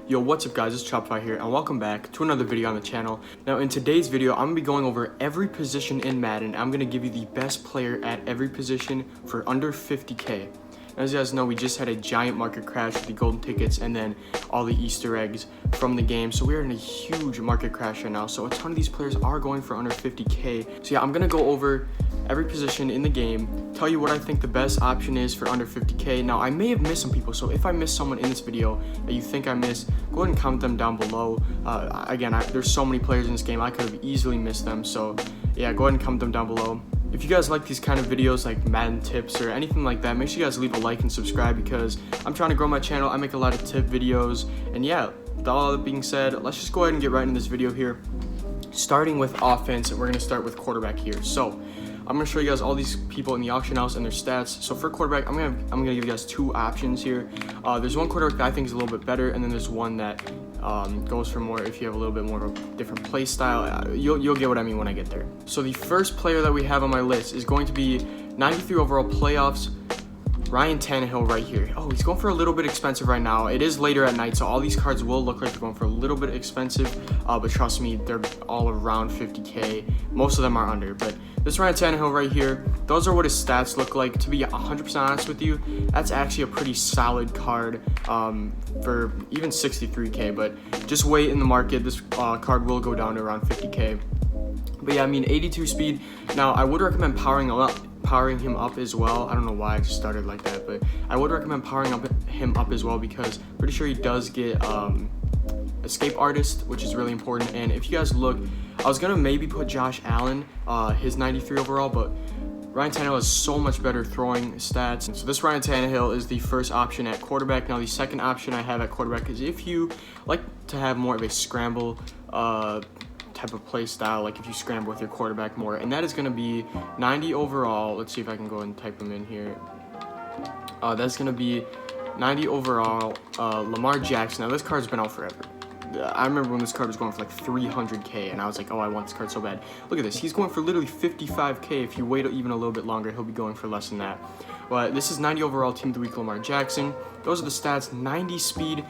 Yo, what's up guys, it's Tropify here and welcome back to another video on the channel. Now in today's video, I'm going to be going over every position in Madden. I'm going to give you the best player at every position for under 50k. As you guys know, we just had a giant market crash with the golden tickets and then all the Easter eggs from the game. So we're in a huge market crash right now. So a ton of these players are going for under 50k. So yeah, I'm going to go over every position in the game, tell you what I think the best option is for under 50k. Now, I may have missed some people, so if I missed someone in this video that you think I missed, go ahead and comment them down below. There's so many players in this game, I could have easily missed them, so yeah, go ahead and comment them down below. If you guys like these kind of videos like Madden tips or anything like that, make sure you guys leave a like and subscribe because I'm trying to grow my channel. I make a lot of tip videos, and yeah, with all that being said, let's just go ahead and get right into this video here. Starting with offense, and we're going to start with quarterback here. So I'm going to show you guys all these people in the auction house and their stats. So for quarterback, I'm gonna give you guys two options here. There's one quarterback that I think is a little bit better, and then there's one that goes for more if you have a little bit more of a different play style. You'll get what I mean when I get there. So the first player that we have on my list is going to be 93 overall playoffs, Ryan Tannehill right here. Oh, he's going for a little bit expensive right now. It is later at night, so all these cards will look like they're going for a little bit expensive, but trust me, they're all around 50k. Most of them are under, but this Ryan Tannehill right here, those are what his stats look like. To be 100% honest with you, that's actually a pretty solid card for even 63k, but just wait in the market. This card will go down to around 50k. But yeah, I mean, 82 speed. Now, I would recommend powering him up as well. I don't know why I just started like that, but I would recommend powering him up as well because I'm pretty sure he does get escape artist, which is really important. And if you guys look, I was gonna maybe put Josh Allen, his 93 overall, but Ryan Tannehill has so much better throwing stats. So this Ryan Tannehill is the first option at quarterback. Now the second option I have at quarterback is if you like to have more of a scramble type of play style, like if you scramble with your quarterback more, and that is going to be 90 overall. Let's see if I can go and type them in here. That's going to be 90 overall Lamar Jackson. Now this card's been out forever. I remember when this card was going for like 300k and I was like, oh, I want this card so bad. Look at this, he's going for literally 55k. If you wait even a little bit longer, he'll be going for less than that. But this is 90 overall Team of the Week Lamar Jackson. Those are the stats. 90 speed.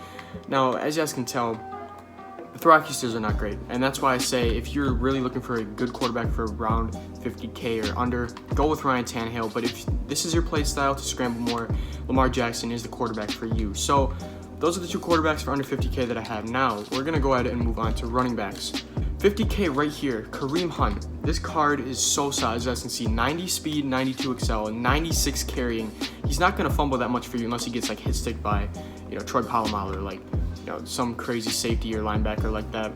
Now, as you guys can tell, the throw accuracies are not great, and that's why I say if you're really looking for a good quarterback for around 50k or under, go with Ryan Tannehill. But if this is your play style to scramble more, Lamar Jackson is the quarterback for you. So those are the two quarterbacks for under 50k that I have. Now we're gonna go ahead and move on to running backs. 50k right here, Kareem Hunt. This card is so solid. As you guys can see, 90 speed, 92 excel, 96 carrying. He's not gonna fumble that much for you unless he gets like hit stick by, Troy Polamalu, or like, some crazy safety or linebacker like that.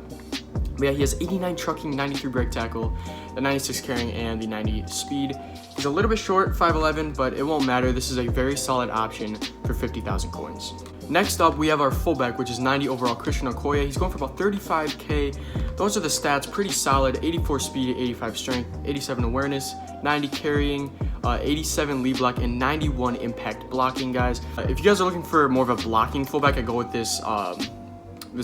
But yeah, he has 89 trucking, 93 break tackle, the 96 carrying, and the 90 speed. He's a little bit short, 5'11", but it won't matter. This is a very solid option for 50,000 coins. Next up, we have our fullback, which is 90 overall Christian Okoye. He's going for about 35k. Those are the stats, pretty solid. 84 speed, 85 strength, 87 awareness, 90 carrying, 87 lead block, and 91 impact blocking, guys. If you guys are looking for more of a blocking fullback, I go with this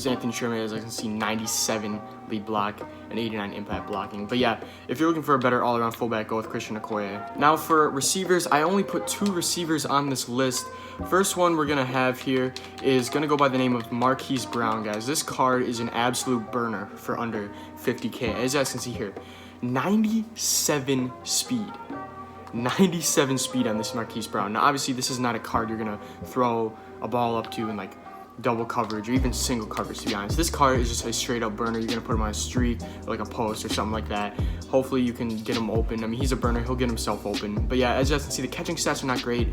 Anthony Sherman. As I can see, 97 lead block and 89 impact blocking. But yeah, if you're looking for a better all-around fullback, go with Christian Okoye. Now for receivers, I only put two receivers on this list. First one we're gonna have here is gonna go by the name of Marquise Brown, guys. This card is an absolute burner for under 50k. As you guys can see here, 97 speed. 97 speed on this Marquise Brown. Now obviously this is not a card you're gonna throw a ball up to in like double coverage or even single coverage, to be honest. This card is just a straight up burner. You're gonna put him on a streak or like a post or something like that. Hopefully you can get him open. I mean, he's a burner, he'll get himself open. But yeah, as you guys can see, the catching stats are not great.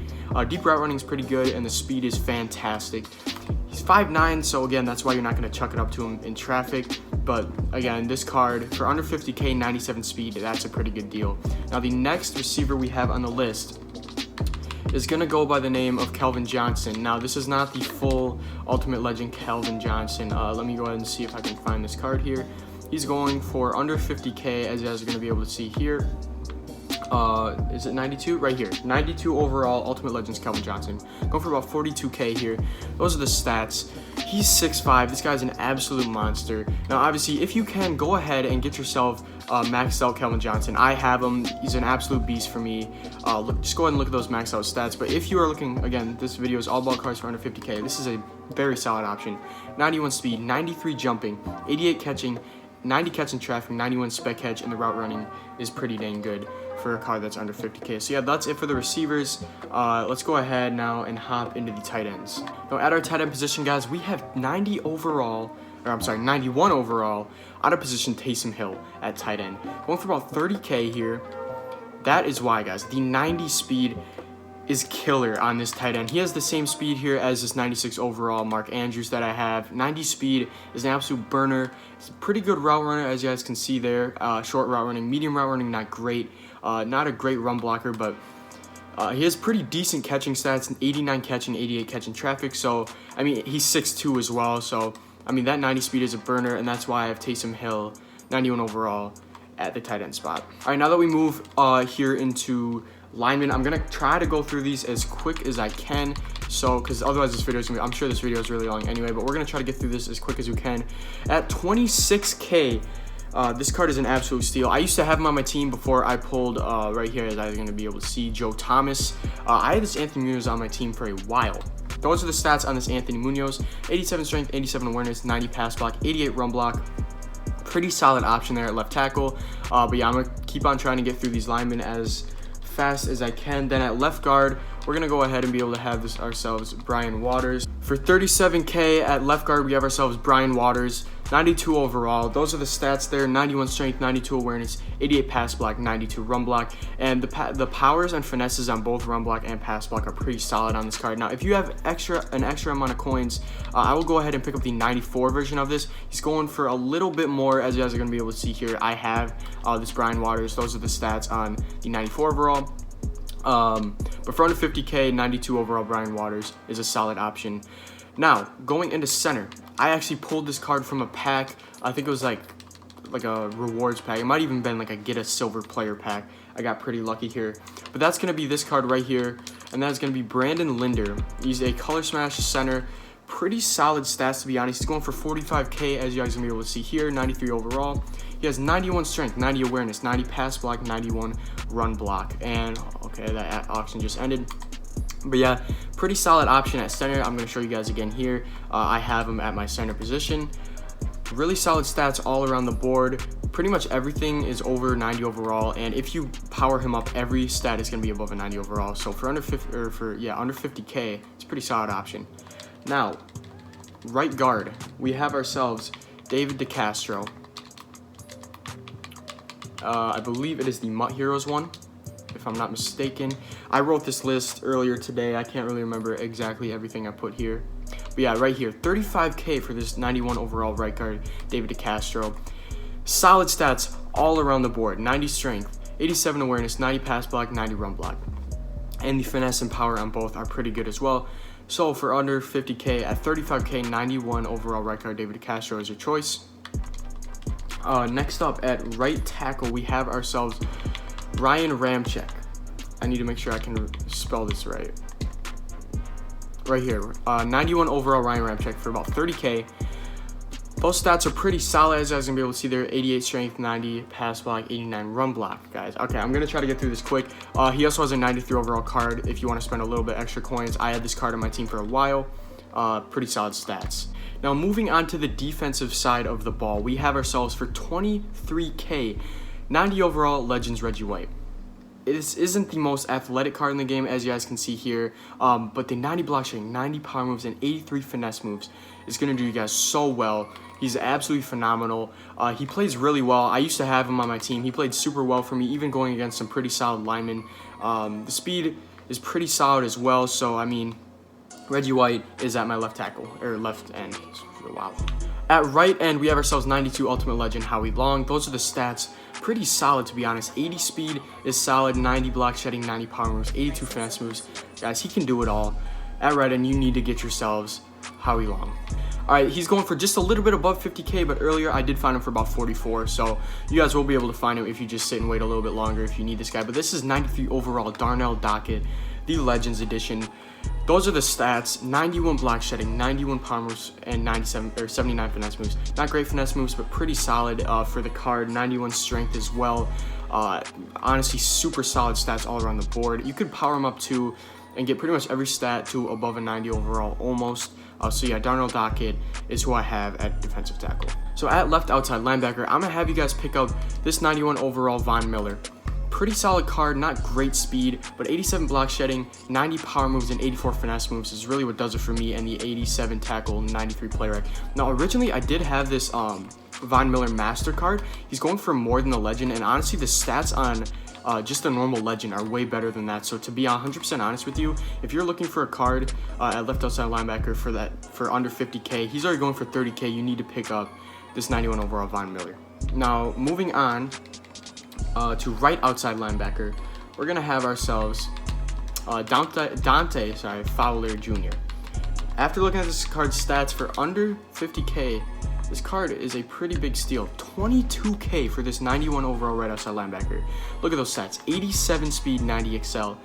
Deep route running is pretty good, and the speed is fantastic. He's 5'9", so again, that's why you're not gonna chuck it up to him in traffic. But again, this card for under 50k, 97 speed, that's a pretty good deal. Now the next receiver we have on the list is gonna go by the name of Calvin Johnson. Now this is not the full Ultimate Legend Calvin Johnson. Let me go ahead and see if I can find this card here. He's going for under 50k, as you guys are gonna be able to see here. Is it 92? Right here, 92 overall, Ultimate Legends Calvin Johnson. Going for about 42K here. Those are the stats. He's 6'5". This guy's an absolute monster. Now, obviously, if you can, go ahead and get yourself maxed out Calvin Johnson. I have him. He's an absolute beast for me. Just go ahead and look at those maxed out stats. But if you are looking, again, this video is all about cards for under 50K. This is a very solid option. 91 speed, 93 jumping, 88 catching, 90 catch and traffic, 91 spec catch, and the route running is pretty dang good for a card that's under 50K. So yeah, that's it for the receivers. Let's go ahead now and hop into the tight ends. Now at our tight end position, guys, we have 91 overall out of position Taysom Hill at tight end. Going for about 30K here. That is why, guys, the 90 speed is killer on this tight end. He has the same speed here as this 96 overall Mark Andrews that I have. 90 speed is an absolute burner. He's a pretty good route runner, as you guys can see there. Short route running, medium route running, not great. Not a great run blocker, but he has pretty decent catching stats, 89 catching, 88 catching traffic. So, I mean, he's 6'2" as well. So, I mean, that 90 speed is a burner, and that's why I have Taysom Hill, 91 overall, at the tight end spot. All right, now that we move here into linemen, I'm gonna try to go through these as quick as I can, so because otherwise this video is gonna be, I'm sure this video is really long anyway, but we're gonna try to get through this as quick as we can. At 26K, this card is an absolute steal. I used to have him on my team before I pulled right here, as I was gonna be able to see, Joe Thomas. I had this Anthony Munoz on my team for a while. Those are the stats on this Anthony Munoz: 87 strength, 87 awareness, 90 pass block, 88 run block. Pretty solid option there at left tackle. But yeah, I'm gonna keep on trying to get through these linemen as fast as I can. Then at left guard, we're gonna go ahead and be able to have this ourselves Brian Waters. For 37K at left guard, we have ourselves Brian Waters, 92 overall. Those are the stats there: 91 strength, 92 awareness, 88 pass block, 92 run block. And the powers and finesses on both run block and pass block are pretty solid on this card. Now, if you have an extra amount of coins, I will go ahead and pick up the 94 version of this. He's going for a little bit more, as you guys are gonna be able to see here. I have this Brian Waters. Those are the stats on the 94 overall. But for under 50K, 92 overall Brian Waters is a solid option. Now, going into center, I actually pulled this card from a pack. I think it was like a rewards pack. It might even been like a get a silver player pack. I got pretty lucky here. But that's going to be this card right here, and that's going to be Brandon Linder. He's a color smash center. Pretty solid stats, to be honest. He's going for 45K, as you guys are going to be able to see here, 93 overall. He has 91 strength, 90 awareness, 90 pass block, 91 run block. And, okay, that auction just ended. But yeah, pretty solid option at center. I'm going to show you guys again here. I have him at my center position. Really solid stats all around the board. Pretty much everything is over 90 overall, and if you power him up, every stat is going to be above a 90 overall. So for under 50K, it's a pretty solid option. Now, right guard, we have ourselves David DeCastro. I believe it is the Mutt Heroes one, if I'm not mistaken. I wrote this list earlier today. I can't really remember exactly everything I put here. But yeah, right here, 35K for this 91 overall right guard, David DeCastro. Solid stats all around the board: 90 strength, 87 awareness, 90 pass block, 90 run block. And the finesse and power on both are pretty good as well. So for under 50K, at 35K, 91 overall right guard, David DeCastro is your choice. Next up at right tackle, we have ourselves Ryan Ramczyk. I need to make sure I can spell this right. Right here, 91 overall Ryan Ramczyk for about 30K. Those stats are pretty solid, as you guys are going to be able to see there. 88 strength, 90 pass block, 89 run block, guys. Okay, I'm going to try to get through this quick. He also has a 93 overall card if you want to spend a little bit extra coins. I had this card on my team for a while. Pretty solid stats. Now, moving on to the defensive side of the ball, we have ourselves for 23K, 90 overall Legends Reggie White. This isn't the most athletic card in the game, as you guys can see here, but the 90 block shooting, 90 power moves, and 83 finesse moves is going to do you guys so well. He's absolutely phenomenal. He plays really well. I used to have him on my team. He played super well for me, even going against some pretty solid linemen. The speed is pretty solid as well, so I mean, Reggie White is at my left tackle, or left end. Wow. At right end, we have ourselves 92 Ultimate Legend Howie Long. Those are the stats. Pretty solid, to be honest. 80 speed is solid, 90 block shedding, 90 power moves, 82 finesse moves. Guys, he can do it all. At right end, you need to get yourselves Howie Long. Alright, he's going for just a little bit above 50K, but earlier I did find him for about 44, so you guys will be able to find him if you just sit and wait a little bit longer if you need this guy. But this is 93 overall, Darnell Dockett, the Legends Edition. Those are the stats: 91 block shedding, 91 power moves, and 79 finesse moves. Not great finesse moves, but pretty solid for the card. 91 strength as well. Honestly, super solid stats all around the board. You could power him up to and get pretty much every stat to above a 90 overall almost. So yeah, Darnell Dockett is who I have at defensive tackle. So at left outside linebacker, I'm gonna have you guys pick up this 91 overall Von Miller. Pretty solid card, not great speed, but 87 block shedding, 90 power moves, and 84 finesse moves is really what does it for me, and the 87 tackle, 93 play rec. Now originally I did have this Von Miller master card. He's going for more than the legend, and honestly the stats on just a normal legend are way better than that. So to be 100% honest with you, if you're looking for a card at left outside linebacker for under 50K, he's already going for 30K. You need to pick up this 91 overall Von Miller. Now moving on to right outside linebacker, we're gonna have ourselves Dante Fowler Jr. After looking at this card's stats for under 50K, this card is a pretty big steal. 22K for this 91 overall right outside linebacker. Look at those stats: 87 speed, 90 excel,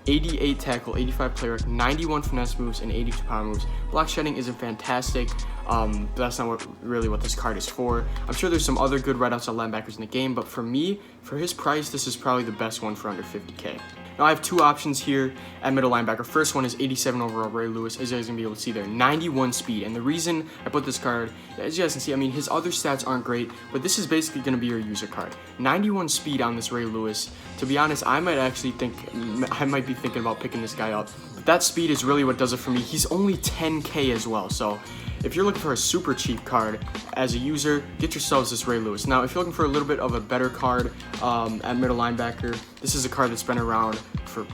88 tackle, 85 play rec, 91 finesse moves, and 82 power moves. Block shedding isn't fantastic, but that's not really what this card is for. I'm sure there's some other good right outside linebackers in the game, but for me, for his price, this is probably the best one for under 50K. Now I have two options here at middle linebacker. First one is 87 overall Ray Lewis, as you guys are gonna be able to see there, 91 speed. And the reason I put this card, as you guys can see, I mean, his other stats aren't great, but this is basically gonna be your user card. 91 speed on this Ray Lewis. To be honest, I might be thinking about picking this guy up. But that speed is really what does it for me. He's only 10K as well, so if you're looking for a super cheap card as a user, get yourselves this Ray Lewis. Now, if you're looking for a little bit of a better card at middle linebacker, this is a card that's been around for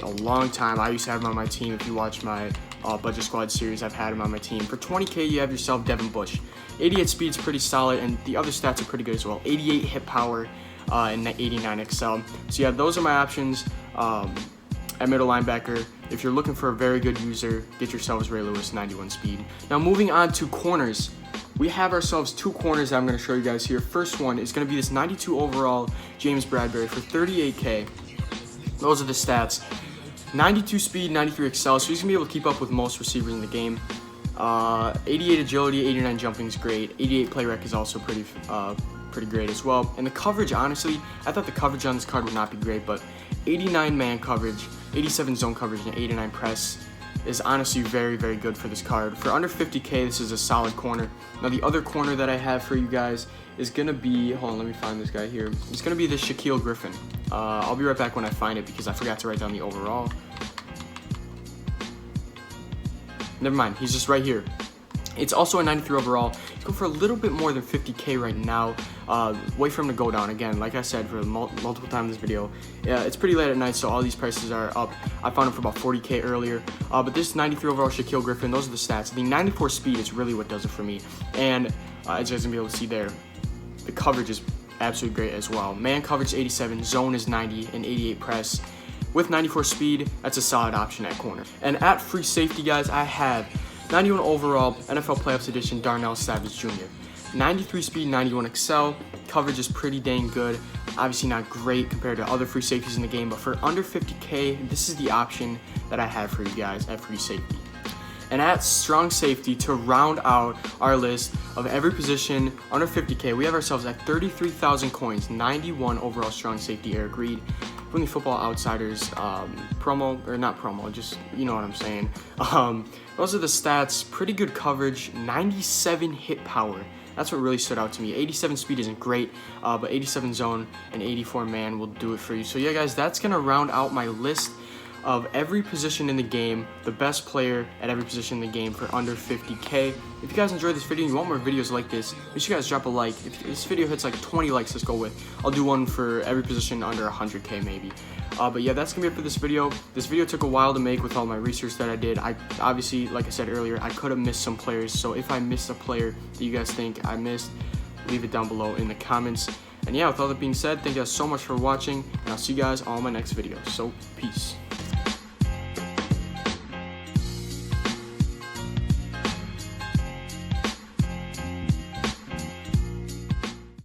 a long time. I used to have him on my team. If you watch my Budget Squad series, I've had him on my team. For 20K, you have yourself Devin Bush. 88 speed's pretty solid, and the other stats are pretty good as well. 88 hit power and 89 excel. So yeah, those are my options at middle linebacker. If you're looking for a very good user, get yourselves Ray Lewis, 91 speed. Now moving on to corners, we have ourselves two corners that I'm going to show you guys here. First one is going to be this 92 overall James Bradbury for 38K. Those are the stats: 92 speed, 93 excel, so he's going to be able to keep up with most receivers in the game. 88 agility, 89 jumping is great. 88 play rec is also pretty great as well. And the coverage, honestly, I thought the coverage on this card would not be great, but 89 man coverage, 87 zone coverage, and 89 press is honestly very, very good for this card. For under 50K, this is a solid corner. Now the other corner that I have for you guys is gonna be, hold on, let me find this guy here. It's gonna be the Shaquille Griffin. I'll be right back when I find it because I forgot to write down the overall. Never mind, he's just right here. It's also a 93 overall. He's going for a little bit more than 50K right now. Wait for him to go down. Again, like I said for multiple times in this video, it's pretty late at night, so all these prices are up. I found him for about 40K earlier. But this 93 overall Shaquille Griffin, those are the stats. The 94 speed is really what does it for me. And as you guys can be able to see there, the coverage is absolutely great as well. Man coverage 87, zone is 90, and 88 press. With 94 speed, that's a solid option at corner. And at free safety, guys, I have 91 overall NFL Playoffs Edition Darnell Savage Jr. 93 speed, 91 excel. Coverage is pretty dang good. Obviously not great compared to other free safeties in the game, but for under 50K, this is the option that I have for you guys at free safety. And at strong safety, to round out our list of every position under 50K, we have ourselves at 33,000 coins, 91 overall strong safety Eric Reed. From the Football Outsiders promo, or not promo, just, you know what I'm saying. Those are the stats: pretty good coverage, 97 hit power. That's what really stood out to me. 87 speed isn't great, but 87 zone and 84 man will do it for you. So yeah, guys, that's gonna round out my list of every position in the game, the best player at every position in the game for under 50K. If you guys enjoyed this video and you want more videos like this, make sure you guys drop a like. If this video hits like 20 likes, let's go with, I'll do one for every position under 100K maybe. But yeah, that's gonna be it for this video. This video took a while to make with all my research that I did. I obviously, like I said earlier, I could have missed some players. So if I missed a player that you guys think I missed, leave it down below in the comments. And yeah, with all that being said, thank you guys so much for watching, and I'll see you guys on my next video. So peace.